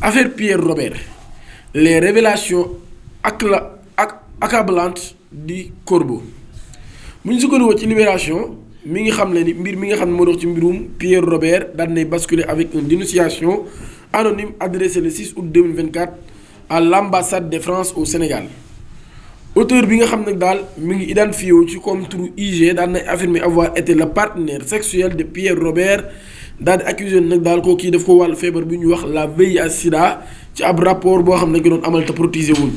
affaire Pierre Robert les révélations accablantes du Corbeau bu ñu sukkandikoo ci Libération mi ngi xam ne ni mbir mi nga xam ne moo dox ci mbirum Pierre Robert daan nay basculer avec une dénonciation anonyme adressée le 6 août 2024 à l'ambassade de France au Sénégal. Auteur bi nga xam nag daal mi ngi identifié wu ci comme turu IG daan nay affirmer avoir été le partenaire sexuel de Pierre Robert daal di accusé nag daal koo kii daf ko wàllu feebar bi ñuy wax la VIH/SIDA ci ab rapport boo xam ne ko doon amal te protéger wul.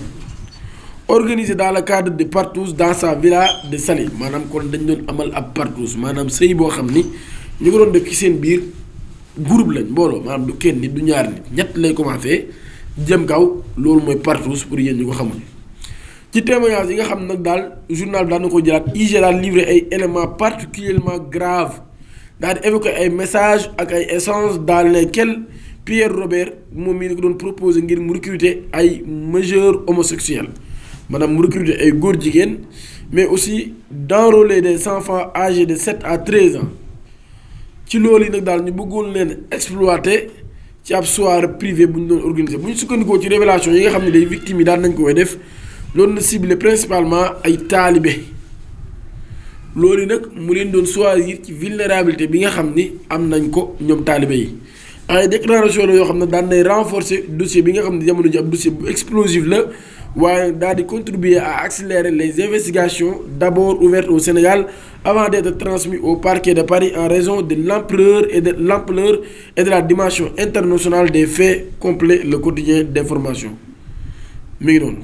Organisé dans le cadre de partous dans sa villa de Saly maanaam kon dañ doon amal ab partous maanaam sëy boo xam ni ñu ko doon def ci seen biir groupe lañ mbooloo maanaam du kenn nit du ñaar nit ñett lay commencé jëm kaw loolu mooy partous pour yéen ñu ko xamul. ci témoignage yi nga xam nag daal journal bi daan na ko jëlaat IG daal livré ay éléments particulièrement graves daal di évoqué ay messages ak ay échanges dans lesquels Pierre Robert moom mii di ko doon proposé ngir mu recruter ay majeurs homosexuels maanaam mu recruter ay góor jigéen mais aussi d'enrôler des enfants âgés de 7 à 13 ans ci loolu yi nag daal ñu bëggoon leen exploiter ci ab soirée privée bu ñu doon organiser bu ñu sukkandikoo ci révélation yi nga xam ne day victimes yi daan nañ ko koy def. loolu na ciblé principalement ay taalibe loolu nag mu leen doon choisir ci vulnérabilité bi nga xam ni am nañ ko ñoom taalibe yi ay déclaration la yoo xam ne daan nay renforcer dossier bi nga xam ne jamono ji ab dossier bu explosif la waaye daal di contribuer à accélérer les investigations d'abord ouvertes au Sénégal avant d'être transmis au parquet de Paris en raison de l'ampleur et de la dimension internationale des faits complets le quotidien d'information mi ngi noonu.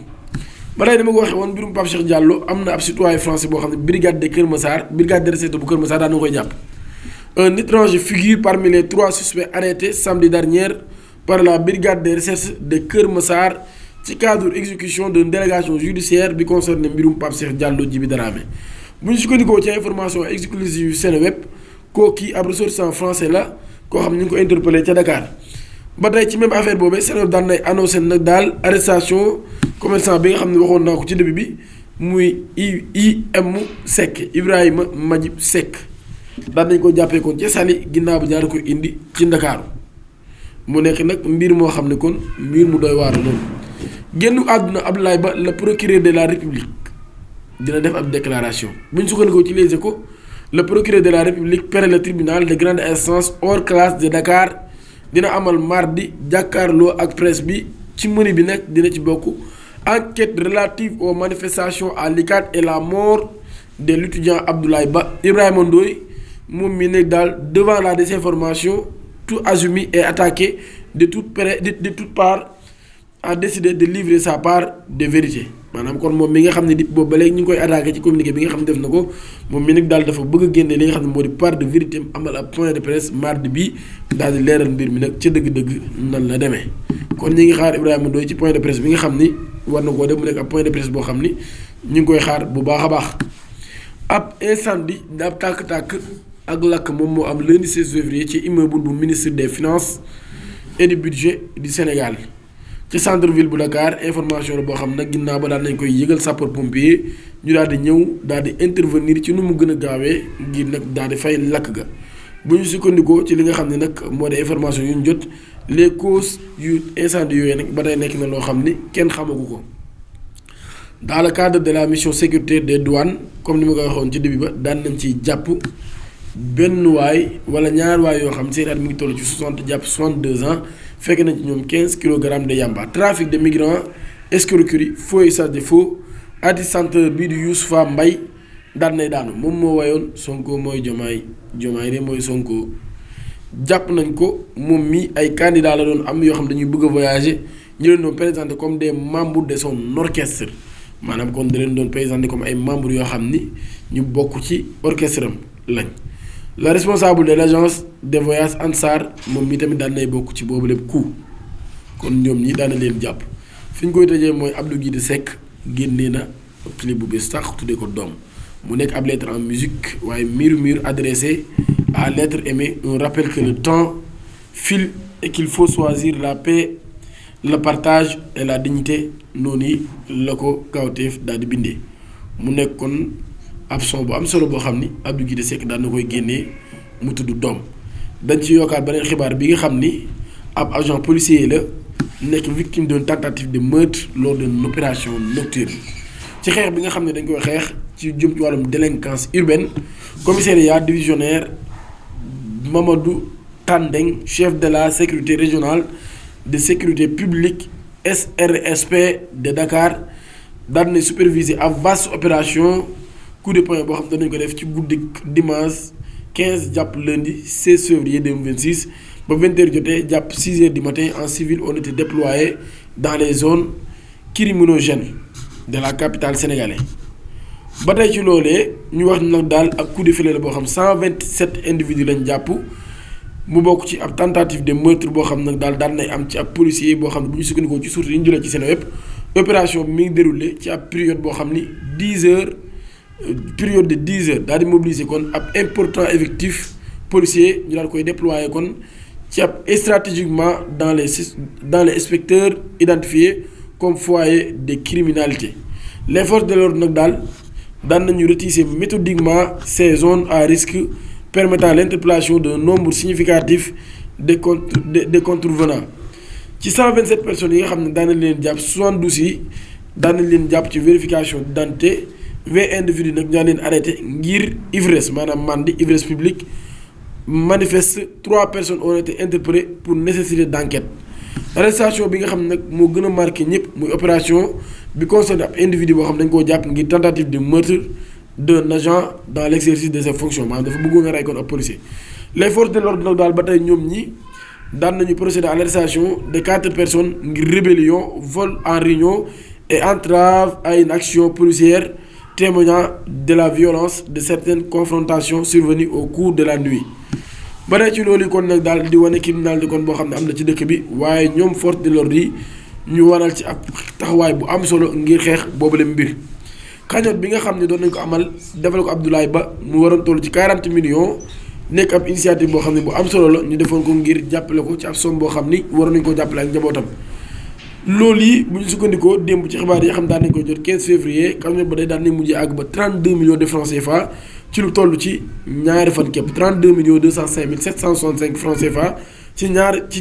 ba tey dama ko waxee woon mbirum Pape Cheikh Diallo am na ab citoyen français boo xam ne brigade de Kër Massar brigade de recherche bu Kër Massar daan na koy jàpp. Un étranger figure parmi les 3 suspects arrêtés samedi dernier par la brigade de recherche de Kër Massar ci cadre exécution d'une délégation judiciaire bi concerné mbirum Pape Cheikh Diallo Djiby Dramé bu ñu sukkandikoo ci information exclusive yu Seneweb kooku ab ressortissant français la koo xam ñu ngi ko interpellé ca Dakar. ba tey ci même affaire boobee Seneweb daan nay annoncé nag daal arrestation commerçant bi nga xam ne waxoon naa ko ci début bi muy IM Seck Ibrahima Majib Seck daan nañ ko jàppee kon ci Saly ginnaaw bi ñaari ko indi ci Ndakaaru mu nekk nag mbir moo xam ne kon mbir mu doy waar loolu. génn àdduna Abdoulaye Ba le procureur de la République dina def ab déclaration bu ñu sukkandikoo ci Les Échos le procureur de la République père le tribunal de grande instance hors classe de Dakar. dina amal mardi jàkkaarloo ak presse bi ci menu bi nag dina ci bokk enquête relative aux manifestations à l'ICAD et la mort de l'étudiant Abdoulaye Ba Ibrahima Ndoye moom mi nekk daal devant la désinformation tout azimut et attaqué de toute part a décidé de livrer sa part de vérité maanaam kon moom mi nga xam ne di boobu ba léegi ñu ngi koy attaqué ci communiqué bi nga xam ne def na ko moom mi nag daal dafa bëgg a génne li nga xam ne moo di part de vérité am amal ab point de presse mardi bi daal di leeral mbir mi nag ca dëgg-dëgg nan la demee kon ñi ngi xaar Ibrahima Ndoye ci point de presse bi nga xam ni war na koo def mu nekk ab point de presse boo xam ni ñu ngi koy xaar bu baax a baax. ab incendie ab tàkk-tàkk ak lakk moom moo am lundi 16 février ci immeuble bu ministre des finances et du budget du Sénégal. ci centre ville bu Dakar information la boo xam nag ginnaaw ba daal nañ koy yëgal sapeur pompier ñu daal di ñëw daal di intervenir ci nu mu gën a gaawee ngir nag daal di fay lakk ga bu ñu sukkandikoo ci li nga xam ne nag moo di information yu ñu jot les causes yu incendie yooyu nag ba tey nekk na loo xam ni kenn xamagu ko. dans le cadre de la mission sécurité des douanes comme ni ma ko waxoon ci début ba daan nañ ci jàpp benn waay wala ñaar waay yoo xam seen at mi ngi toll ci 60 jàpp 62 ans. fekk nañ ci ñoom 15 kilogrammes de yamba trafic de migrants escroquerie faux et usage de faux artisanteur bii di Youssoufa Mbaye daan nay daanu moom moo wayoon Sonko mooy Jomaay de mooy Sonko jàpp nañ ko moom mi ay candidats la doon am yoo xam dañuy bëgg a voyager ñu leen doon présenté comme des membres de son orchestre maanaam kon da leen doon présenté comme ay membres yoo xam ni ñu bokk ci orchestre am lañ. le responsable de l'agence de voyage Ansar moom mi tamit daan nay bokk ci boobu lépp coup kon ñoom ñi daan na leen jàpp fi ñu koy tëjee mooy Abdou Guité Seck génnee na clip bu bees sax tuddee ko doom mu nekk ab lettre en musique waaye mur adressé à l'être aimé un rappel que le temps file et qu'il faut choisir la paix le partage et la dignité noonu yi la ko kawteef daal di bindee mu nekk kon ab son bu am solo boo xam ni Abdou Guité Seck daan na koy génnee mu tudd doom dañ ci yokkaat beneen xibaar bi nga xam ni ab agent policier la nekk victime d'une tentative de meurtre lors d'une opération nocturne ci xeex bi nga xam ne dañ koy xeex ci jëm ci wàllum délinquance urbaine commissariat divisionnaire Mamadou Tandeng chef de la sécurité régionale de sécurité publique SRSP de Dakar daan na superviser ab vaste opération coup de poing boo xam ne dañu ko def ci guddi dimanche 15 jàpp lundi 16 février 2026 ba 20h jotee jàpp 6h du matin en civil on était déployés dans les zones criminogènes de la capitale sénégalaise. ba tey ci loolee ñu wax nag daal ak coup de filet la boo xam 127 individus lañ jàpp mu bokk ci ab tentative de meurtre boo xam nag daan nay am ci ab policier boo xam ne bu ñu sukkandikoo ci source yi ñu jëlee ci Seneweb opération bi mi ngi déroulé ci ab période boo xam ni 10 heures période de 10 heures daal di mobiliser kon ab important effectif policier ñu daal koy déployer kon ci ab stratégiquement dans les inspecteurs identifiés comme foyer de criminalité les forces de l'ordre nag daan nañu retisser méthodiquement ces zones à risque permettant l'interpellation d'un nombre significatif de contrevenants ci 127 personnes yi nga xam ne daan nañ leen jàpp 72 yi daan nañ leen jàpp ci vérification d'identité 20 individus nag ñaa leen arrêté ngir ivresse maanaam mandi ivresse publique manifeste 3 personnes ont été interpellées pour nécessité d'enquête arrestation bi nga xam ne nag moo gën a marqué ñëpp muy opération bi concerne ab individu boo xam ne dañu koo jàpp ngir tentative de meurtre d'un agent dans l'exercice de ses fonctions maanaam dafa bëggoon a rey kon ab policier les forces de l'ordre nag daal ba tey ñoom ñi daan nañu procéder à l'arrestation de 4 personnes ngir rébellion vol en réunion et entrave à une action policière témoignant de la violence de certaines confrontations survenues au cours de la nuit. ba tey ci loolu kon nag daal di wane criminalité kon boo xam ne am na ci dëkk bi waaye ñoom forces de l'ordre yi ñu waral ci ab taxawaay bu am solo ngir xeex boobule mbir. cagnotte bi nga xam ne doon nañ ko amal defal ko Abdoulaye Ba mu waroon toll ci 40 millions nekk ab initiative boo xam ne bu am solo la ñu defoon ko ngir jàppale ko ci ab somme boo xam ni waroon nañu ko jàppale ak njabootam. loolu yi bu ñu sukkandikoo démb ci xibaar yi xam daan nañ koy jot 15 février cagnotte ba day daan nañ mujjee àgg ba 32 millions de francs CFA ci lu toll ci ñaari fan képp 32 millions 205 mille 765 francs CFA ci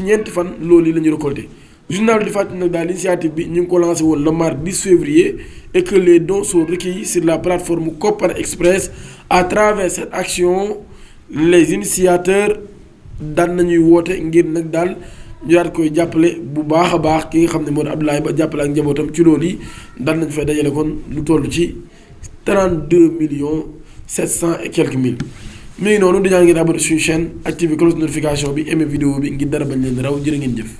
ñeenti fan loolu yi la ñu récolté. journal di fàttali nag daal l'initiative bi ñu ngi ko lancé woon le mardi 10 février et que les dons sont recueillis sur la plateforme Kopar Express à travers cette action les initiateurs daan nañuy woote ngir nag daal ñu daal koy jàppale bu baax a baax ki nga xam ne moo di Abdoulaye Ba jàppale ak njabootam ci loolu yi daan nañ fay dajale kon lu toll ci 32 millions 700 et quelques mille. mi ngi noonu dañaa ngeen abonné suñu chaîne activé cloche notification bi aimé vidéo bi ngir dara bañ leen raw jërë ngeen jëf.